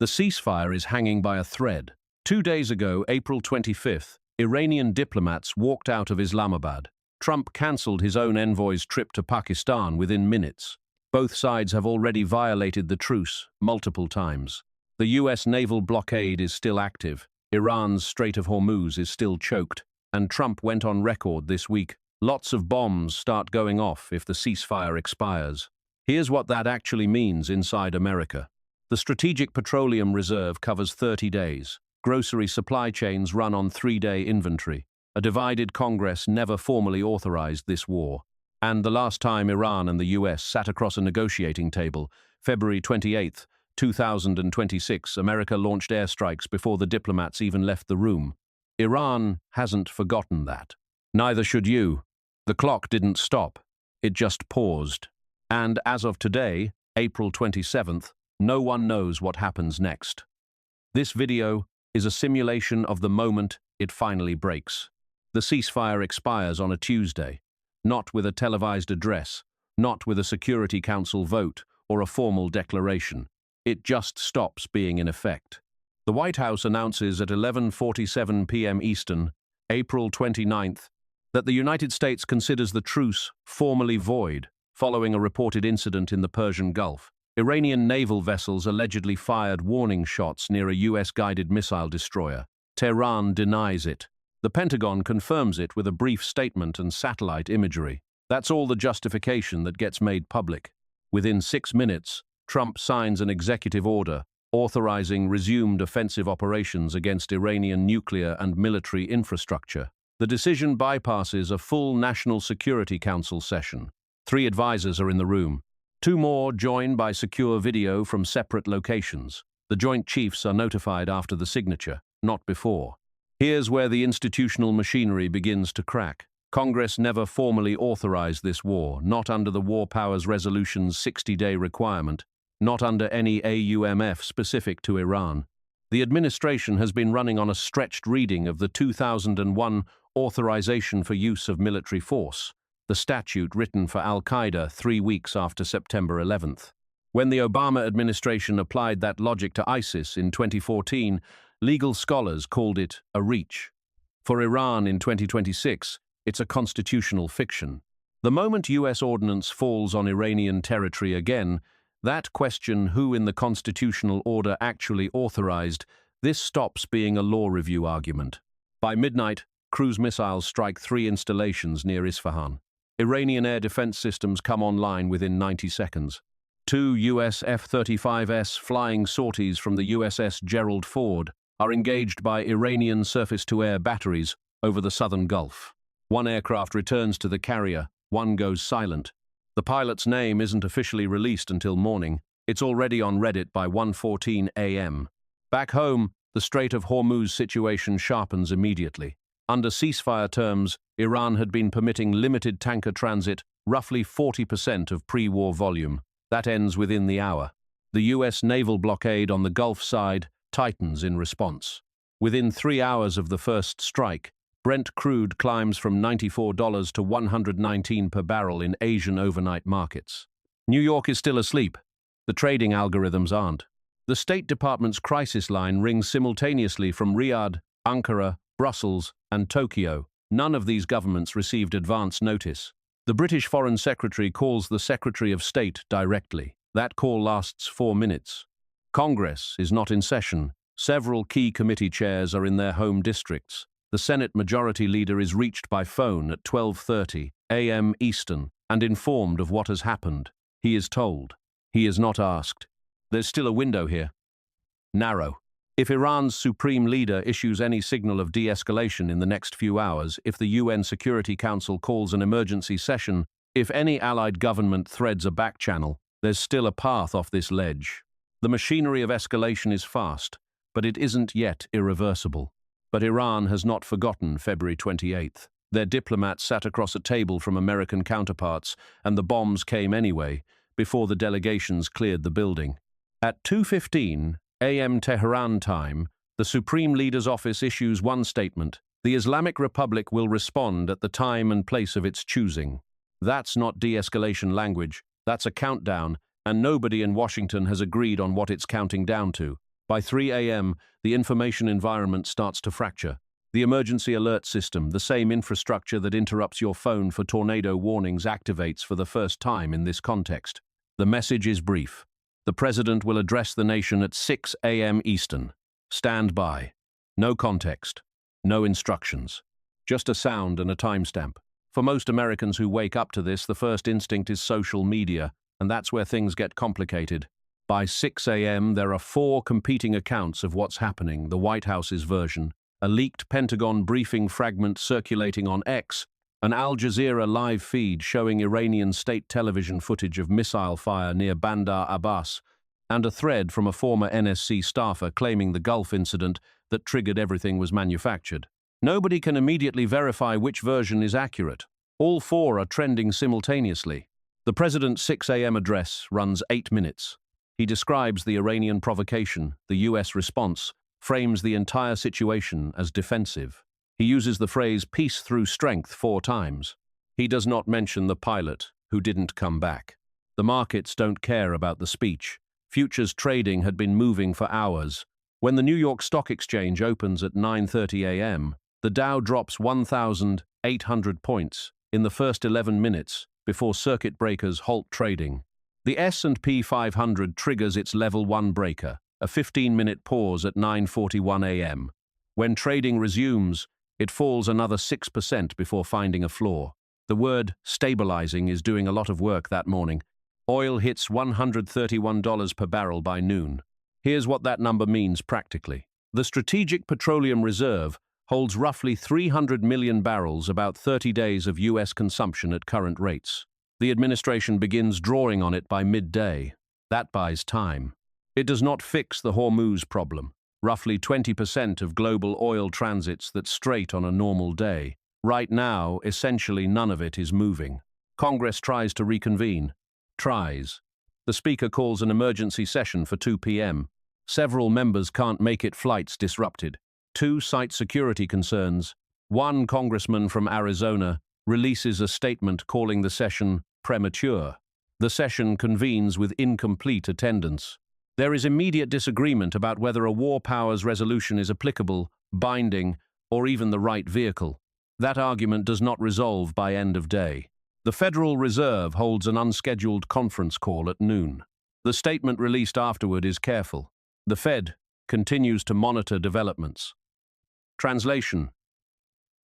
The ceasefire is hanging by a thread. 2 days ago, April 25th, Iranian diplomats walked out of Islamabad. Trump cancelled his own envoy's trip to Pakistan within minutes. Both sides have already violated the truce multiple times. The US naval blockade is still active. Iran's Strait of Hormuz is still choked. And Trump went on record this week. Lots of bombs start going off if the ceasefire expires. Here's what that actually means inside America. The Strategic Petroleum Reserve covers 30 days. Grocery supply chains run on 3-day inventory. A divided Congress never formally authorized this war. And the last time Iran and the US sat across a negotiating table, February 28, 2026, America launched airstrikes before the diplomats even left the room. Iran hasn't forgotten that. Neither should you. The clock didn't stop. It just paused. And as of today, April 27th, no one knows what happens next. This video is a simulation of the moment it finally breaks. The ceasefire expires on a Tuesday, not with a televised address, not with a Security Council vote or a formal declaration. It just stops being in effect. The White House announces at 11:47 p.m. Eastern, April 29th, that the United States considers the truce formally void following a reported incident in the Persian Gulf. Iranian naval vessels allegedly fired warning shots near a US-guided missile destroyer. Tehran denies it. The Pentagon confirms it with a brief statement and satellite imagery. That's all the justification that gets made public. Within 6 minutes, Trump signs an executive order authorizing resumed offensive operations against Iranian nuclear and military infrastructure. The decision bypasses a full National Security Council session. 3 advisors are in the room. 2 more join by secure video from separate locations. The Joint Chiefs are notified after the signature, not before. Here's where the institutional machinery begins to crack. Congress never formally authorized this war, not under the War Powers Resolution's 60-day requirement, not under any AUMF specific to Iran. The administration has been running on a stretched reading of the 2001 Authorization for Use of Military Force, the statute written for al-Qaeda 3 weeks after September 11th. When the Obama administration applied that logic to ISIS in 2014, legal scholars called it a reach. For Iran in 2026, it's a constitutional fiction. The moment US ordnance falls on Iranian territory again, that question who in the constitutional order actually authorized, this stops being a law review argument. By midnight, cruise missiles strike 3 installations near Isfahan. Iranian air defense systems come online within 90 seconds. 2 US F-35S flying sorties from the USS Gerald Ford are engaged by Iranian surface-to-air batteries over the southern Gulf. 1 aircraft returns to the carrier, 1 goes silent. The pilot's name isn't officially released until morning. It's already on Reddit by 1:14 a.m. Back home, the Strait of Hormuz situation sharpens immediately. Under ceasefire terms, Iran had been permitting limited tanker transit, roughly 40% of pre-war volume. That ends within the hour. The US naval blockade on the Gulf side tightens in response. Within 3 hours of the first strike, Brent crude climbs from $94 to $119 per barrel in Asian overnight markets. New York is still asleep. The trading algorithms aren't. The State Department's crisis line rings simultaneously from Riyadh, Ankara, Brussels, and Tokyo. None of these governments received advance notice. The British Foreign Secretary calls the Secretary of State directly. That call lasts 4 minutes. Congress is not in session. Several key committee chairs are in their home districts. The Senate Majority Leader is reached by phone at 12:30 a.m. Eastern and informed of what has happened. He is told. He is not asked. There's still a window here. Narrow. If Iran's supreme leader issues any signal of de-escalation in the next few hours, if the UN Security Council calls an emergency session, if any allied government threads a back channel, there's still a path off this ledge. The machinery of escalation is fast, but it isn't yet irreversible. But Iran has not forgotten February 28th. Their diplomats sat across a table from American counterparts, and the bombs came anyway, before the delegations cleared the building. At 2:15 a.m. Tehran time, the Supreme Leader's office issues one statement: the Islamic Republic will respond at the time and place of its choosing. That's not de-escalation language, that's a countdown, and nobody in Washington has agreed on what it's counting down to. By 3 a.m., the information environment starts to fracture. The emergency alert system, the same infrastructure that interrupts your phone for tornado warnings, activates for the first time in this context. The message is brief. The president will address the nation at 6 a.m. Eastern. Stand by. No context. No instructions. Just a sound and a timestamp. For most Americans who wake up to this, the first instinct is social media, and that's where things get complicated. By 6 a.m., there are 4 competing accounts of what's happening: the White House's version, a leaked Pentagon briefing fragment circulating on X, an Al Jazeera live feed showing Iranian state television footage of missile fire near Bandar Abbas, and a thread from a former NSC staffer claiming the Gulf incident that triggered everything was manufactured. Nobody can immediately verify which version is accurate. All 4 are trending simultaneously. The president's 6 a.m. address runs 8 minutes. He describes the Iranian provocation, the U.S. response, frames the entire situation as defensive. He uses the phrase peace through strength 4 times. He does not mention the pilot, who didn't come back. The markets don't care about the speech. Futures trading had been moving for hours. When the New York Stock Exchange opens at 9:30 a.m., the Dow drops 1,800 points in the first 11 minutes before circuit breakers halt trading. The S&P 500 triggers its level 1 breaker, a 15-minute pause at 9:41 a.m. When trading resumes, it falls another 6% before finding a floor. The word stabilizing is doing a lot of work that morning. Oil hits $131 per barrel by noon. Here's what that number means practically. The Strategic Petroleum Reserve holds roughly 300 million barrels, about 30 days of U.S. consumption at current rates. The administration begins drawing on it by midday. That buys time. It does not fix the Hormuz problem. Roughly 20% of global oil transits that strait on a normal day. Right now, essentially none of it is moving. Congress tries to reconvene. Tries. The Speaker calls an emergency session for 2 p.m. Several members can't make it, flights disrupted. 2 cite security concerns. 1 congressman from Arizona releases a statement calling the session premature. The session convenes with incomplete attendance. There is immediate disagreement about whether a war powers resolution is applicable, binding, or even the right vehicle. That argument does not resolve by end of day. The Federal Reserve holds an unscheduled conference call at noon. The statement released afterward is careful. The Fed continues to monitor developments. Translation: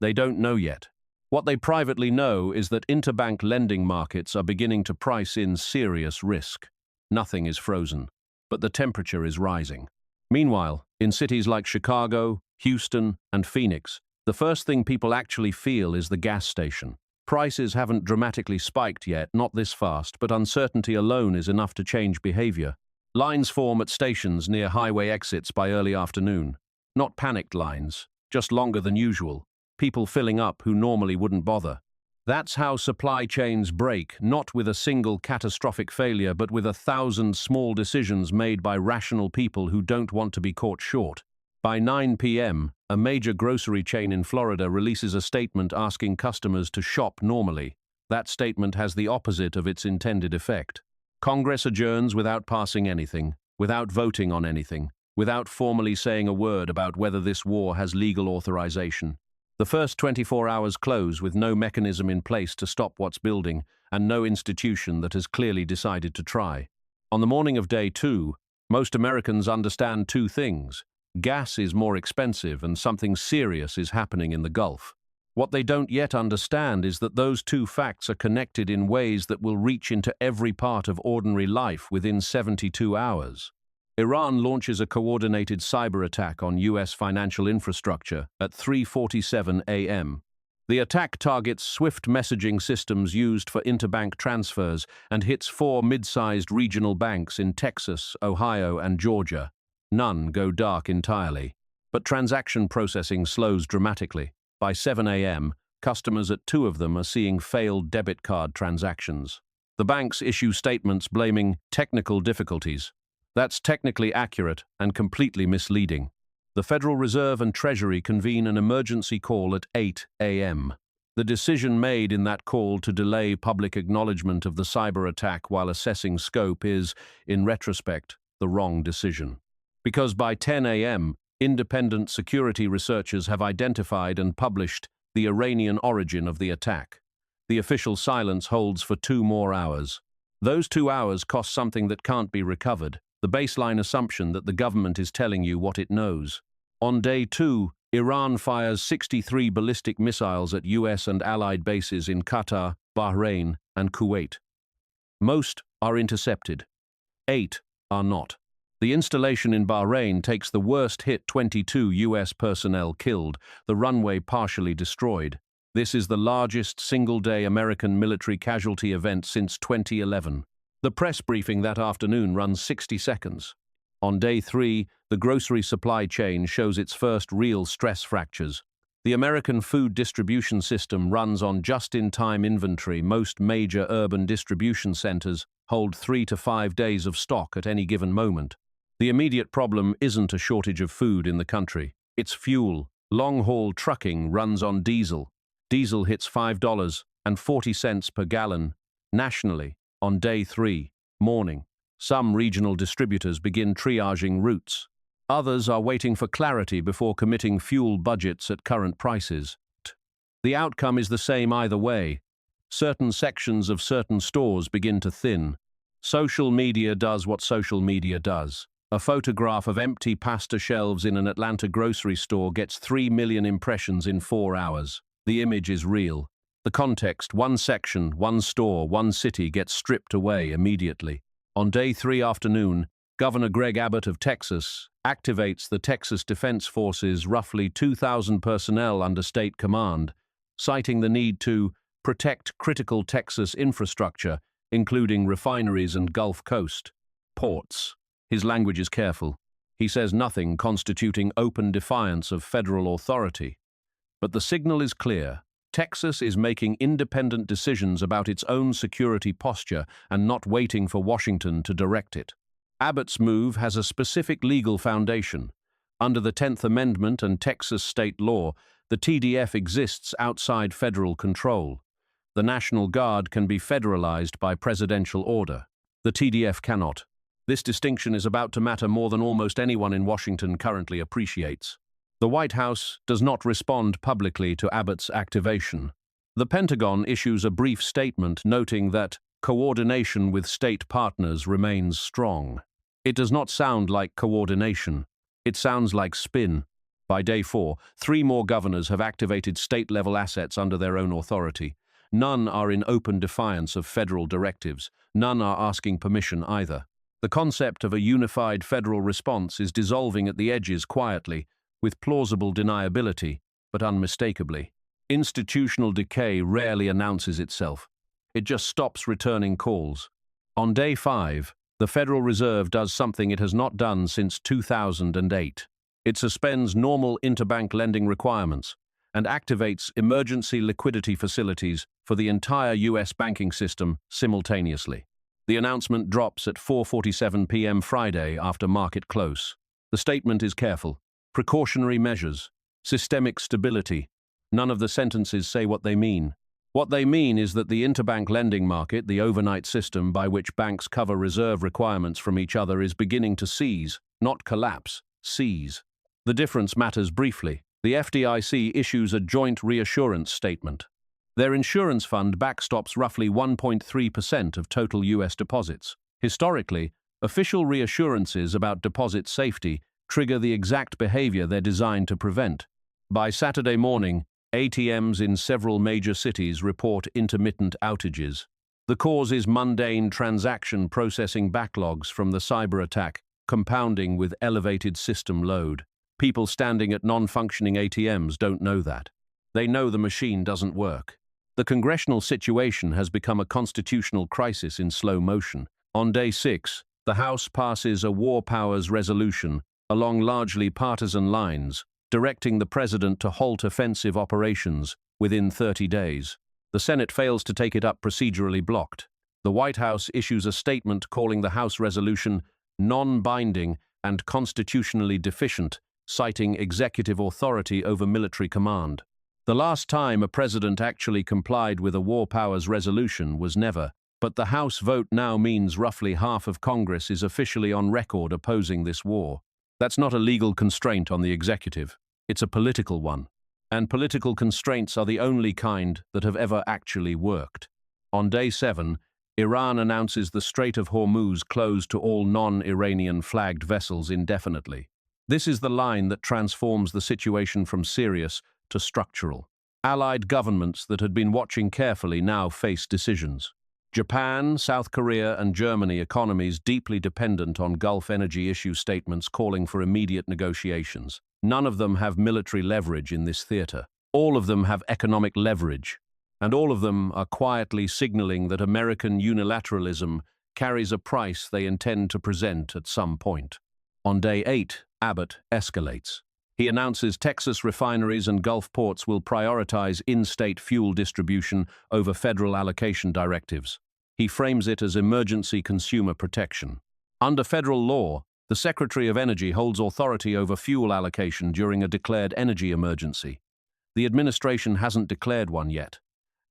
they don't know yet. What they privately know is that interbank lending markets are beginning to price in serious risk. Nothing is frozen, but the temperature is rising. Meanwhile, in cities like Chicago, Houston, and Phoenix, the first thing people actually feel is the gas station. Prices haven't dramatically spiked yet, not this fast, but uncertainty alone is enough to change behavior. Lines form at stations near highway exits by early afternoon. Not panicked lines, just longer than usual. People filling up who normally wouldn't bother. That's how supply chains break, not with a single catastrophic failure, but with 1,000 small decisions made by rational people who don't want to be caught short. By 9 p.m., a major grocery chain in Florida releases a statement asking customers to shop normally. That statement has the opposite of its intended effect. Congress adjourns without passing anything, without voting on anything, without formally saying a word about whether this war has legal authorization. The first 24 hours close with no mechanism in place to stop what's building, and no institution that has clearly decided to try. On the morning of day 2, most Americans understand 2 things. Gas is more expensive and something serious is happening in the Gulf. What they don't yet understand is that those 2 facts are connected in ways that will reach into every part of ordinary life within 72 hours. Iran launches a coordinated cyber attack on U.S. financial infrastructure at 3:47 a.m. The attack targets SWIFT messaging systems used for interbank transfers and hits 4 mid-sized regional banks in Texas, Ohio, and Georgia. None go dark entirely, but transaction processing slows dramatically. By 7 a.m., customers at 2 of them are seeing failed debit card transactions. The banks issue statements blaming technical difficulties. That's technically accurate and completely misleading. The Federal Reserve and Treasury convene an emergency call at 8 a.m. The decision made in that call to delay public acknowledgement of the cyber attack while assessing scope is, in retrospect, the wrong decision. Because by 10 a.m., independent security researchers have identified and published the Iranian origin of the attack. The official silence holds for 2 more hours. Those 2 hours cost something that can't be recovered, the baseline assumption that the government is telling you what it knows. On day 2, Iran fires 63 ballistic missiles at US and allied bases in Qatar, Bahrain, and Kuwait. Most are intercepted. 8 are not. The installation in Bahrain takes the worst hit, 22 US personnel killed, the runway partially destroyed. This is the largest single-day American military casualty event since 2011. The press briefing that afternoon runs 60 seconds. On day 3, the grocery supply chain shows its first real stress fractures. The American food distribution system runs on just-in-time inventory. Most major urban distribution centers hold 3 to 5 days of stock at any given moment. The immediate problem isn't a shortage of food in the country. It's fuel. Long-haul trucking runs on diesel. Diesel hits $5.40 per gallon nationally on day 3, morning. Some regional distributors begin triaging routes. Others are waiting for clarity before committing fuel budgets at current prices. The outcome is the same either way. Certain sections of certain stores begin to thin. Social media does what social media does. A photograph of empty pasta shelves in an Atlanta grocery store gets 3 million impressions in 4 hours. The image is real. The context, one section, one store, one city gets stripped away immediately. On day 3 afternoon, Governor Greg Abbott of Texas activates the Texas Defense Force's roughly 2,000 personnel under state command, citing the need to protect critical Texas infrastructure, including refineries and Gulf Coast ports. His language is careful. He says nothing constituting open defiance of federal authority. But the signal is clear. Texas is making independent decisions about its own security posture and not waiting for Washington to direct it. Abbott's move has a specific legal foundation. Under the 10th Amendment and Texas state law, the TDF exists outside federal control. The National Guard can be federalized by presidential order. The TDF cannot. This distinction is about to matter more than almost anyone in Washington currently appreciates. The White House does not respond publicly to Abbott's activation. The Pentagon issues a brief statement noting that coordination with state partners remains strong. It does not sound like coordination. It sounds like spin. By day 4, 3 more governors have activated state-level assets under their own authority. None are in open defiance of federal directives. None are asking permission either. The concept of a unified federal response is dissolving at the edges quietly, with plausible deniability, but unmistakably. Institutional decay rarely announces itself. It just stops returning calls. On day 5, the Federal Reserve does something it has not done since 2008. It suspends normal interbank lending requirements and activates emergency liquidity facilities for the entire U.S. banking system simultaneously. The announcement drops at 4:47 p.m. Friday after market close. The statement is careful. Precautionary measures, systemic stability. None of the sentences say what they mean. What they mean is that the interbank lending market, the overnight system by which banks cover reserve requirements from each other, is beginning to seize, not collapse, seize. The difference matters briefly. The FDIC issues a joint reassurance statement. Their insurance fund backstops roughly 1.3% of total U.S. deposits. Historically, official reassurances about deposit safety trigger the exact behavior they're designed to prevent. By Saturday morning, ATMs in several major cities report intermittent outages. The cause is mundane transaction processing backlogs from the cyber attack, compounding with elevated system load. People standing at non-functioning ATMs don't know that. They know the machine doesn't work. The congressional situation has become a constitutional crisis in slow motion. On day 6, the House passes a war powers resolution along largely partisan lines, directing the president to halt offensive operations within 30 days. The Senate fails to take it up, procedurally blocked. The White House issues a statement calling the House resolution non-binding and constitutionally deficient, citing executive authority over military command. The last time a president actually complied with a war powers resolution was never, but the House vote now means roughly half of Congress is officially on record opposing this war. That's not a legal constraint on the executive. It's a political one. And political constraints are the only kind that have ever actually worked. On day 7, Iran announces the Strait of Hormuz closed to all non-Iranian flagged vessels indefinitely. This is the line that transforms the situation from serious to structural. Allied governments that had been watching carefully now face decisions. Japan, South Korea, and Germany, economies deeply dependent on Gulf energy issue statements calling for immediate negotiations. None of them have military leverage in this theater. All of them have economic leverage, and all of them are quietly signaling that American unilateralism carries a price they intend to present at some point. On day 8, Abbott escalates. He announces Texas refineries and Gulf ports will prioritize in-state fuel distribution over federal allocation directives. He frames it as emergency consumer protection. Under federal law, the Secretary of Energy holds authority over fuel allocation during a declared energy emergency. The administration hasn't declared one yet.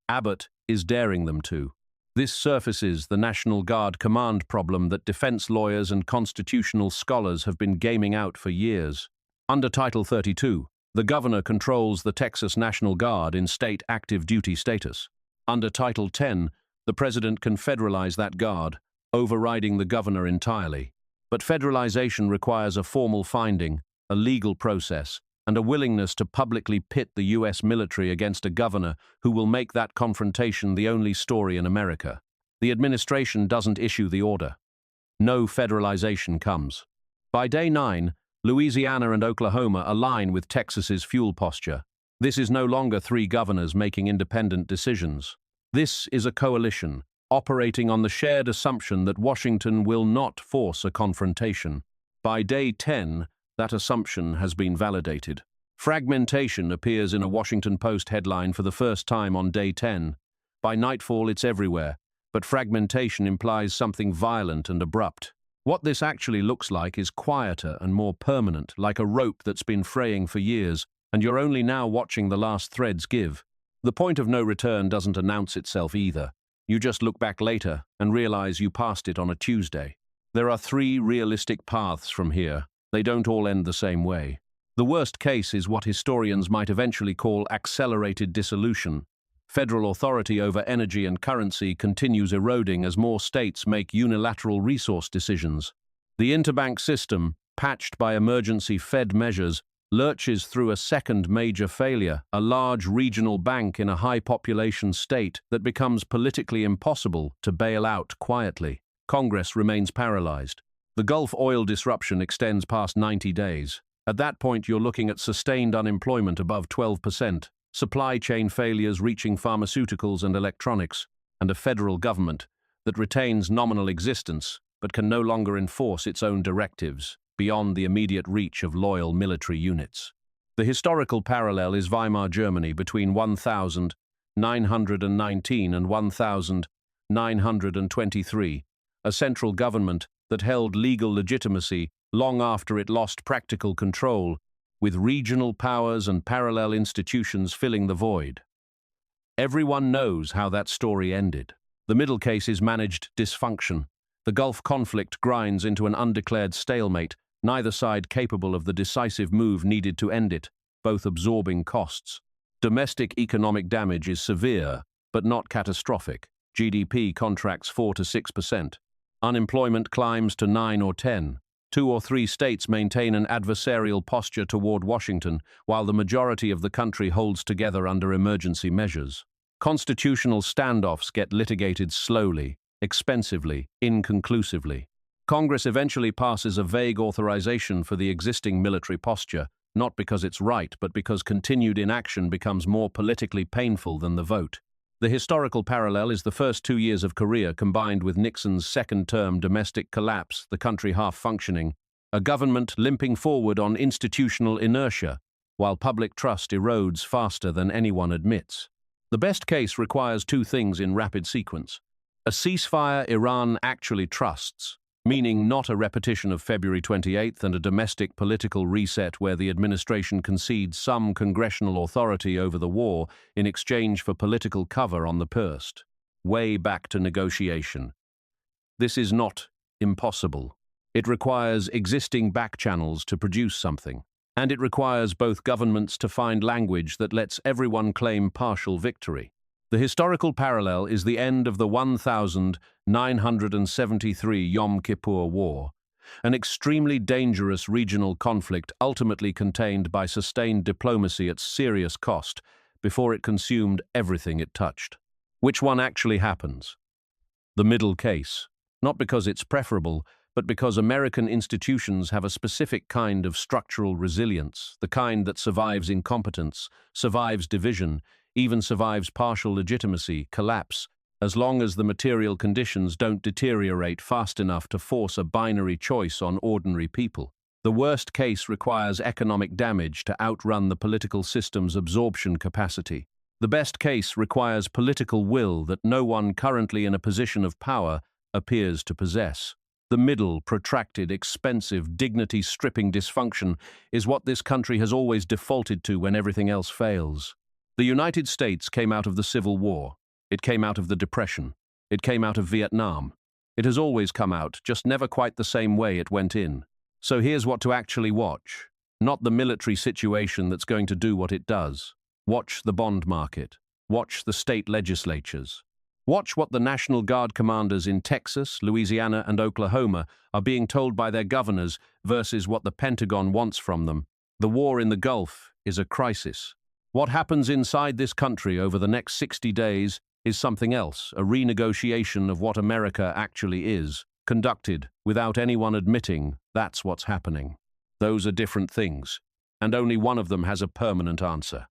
Abbott is daring them to. This surfaces the National Guard command problem that defense lawyers and constitutional scholars have been gaming out for years. Under Title 32, the governor controls the Texas National Guard in state active duty status. Under Title 10, the president can federalize that guard, overriding the governor entirely. But federalization requires a formal finding, a legal process, and a willingness to publicly pit the U.S. military against a governor who will make that confrontation the only story in America. The administration doesn't issue the order. No federalization comes. By day 9, Louisiana and Oklahoma align with Texas's fuel posture. This is no longer 3 governors making independent decisions. This is a coalition, operating on the shared assumption that Washington will not force a confrontation. By day 10, that assumption has been validated. Fragmentation appears in a Washington Post headline for the first time on day 10. By nightfall, it's everywhere, but fragmentation implies something violent and abrupt. What this actually looks like is quieter and more permanent, like a rope that's been fraying for years, and you're only now watching the last threads give. The point of no return doesn't announce itself either. You just look back later and realize you passed it on a Tuesday. There are 3 realistic paths from here. They don't all end the same way. The worst case is what historians might eventually call accelerated dissolution. Federal authority over energy and currency continues eroding as more states make unilateral resource decisions. The interbank system, patched by emergency Fed measures, lurches through a second major failure, a large regional bank in a high-population state that becomes politically impossible to bail out quietly. Congress remains paralyzed. The Gulf oil disruption extends past 90 days. At that point, you're looking at sustained unemployment above 12%, supply chain failures reaching pharmaceuticals and electronics, and a federal government that retains nominal existence but can no longer enforce its own directives beyond the immediate reach of loyal military units. The historical parallel is Weimar Germany between 1919 and 1923, a central government that held legal legitimacy long after it lost practical control, with regional powers and parallel institutions filling the void. Everyone knows how that story ended. The middle case is managed dysfunction. The Gulf conflict grinds into an undeclared stalemate, neither side capable of the decisive move needed to end it, both absorbing costs. Domestic economic damage is severe, but not catastrophic. GDP contracts 4 to 6%. Unemployment climbs to 9 or 10. 2 or 3 states maintain an adversarial posture toward Washington, while the majority of the country holds together under emergency measures. Constitutional standoffs get litigated slowly, expensively, inconclusively. Congress eventually passes a vague authorization for the existing military posture, not because it's right, but because continued inaction becomes more politically painful than the vote. The historical parallel is the first 2 years of Korea combined with Nixon's second-term domestic collapse, the country half functioning, a government limping forward on institutional inertia, while public trust erodes faster than anyone admits. The best case requires 2 things in rapid sequence. A ceasefire Iran actually trusts, meaning not a repetition of February 28th and a domestic political reset where the administration concedes some congressional authority over the war in exchange for political cover on the purse. Way back to negotiation. This is not impossible. It requires existing back channels to produce something. And it requires both governments to find language that lets everyone claim partial victory. The historical parallel is the end of the 1973 Yom Kippur War, an extremely dangerous regional conflict ultimately contained by sustained diplomacy at serious cost before it consumed everything it touched. Which one actually happens? The middle case, not because it's preferable, but because American institutions have a specific kind of structural resilience, the kind that survives incompetence, survives division, even survives partial legitimacy, collapse, as long as the material conditions don't deteriorate fast enough to force a binary choice on ordinary people. The worst case requires economic damage to outrun the political system's absorption capacity. The best case requires political will that no one currently in a position of power appears to possess. The middle, protracted, expensive, dignity-stripping dysfunction is what this country has always defaulted to when everything else fails. The United States came out of the Civil War. It came out of the Depression. It came out of Vietnam. It has always come out, just never quite the same way it went in. So here's what to actually watch. Not the military situation that's going to do what it does. Watch the bond market. Watch the state legislatures. Watch what the National Guard commanders in Texas, Louisiana, and Oklahoma are being told by their governors versus what the Pentagon wants from them. The war in the Gulf is a crisis. What happens inside this country over the next 60 days is something else, a renegotiation of what America actually is, conducted without anyone admitting that's what's happening. Those are different things, and only one of them has a permanent answer.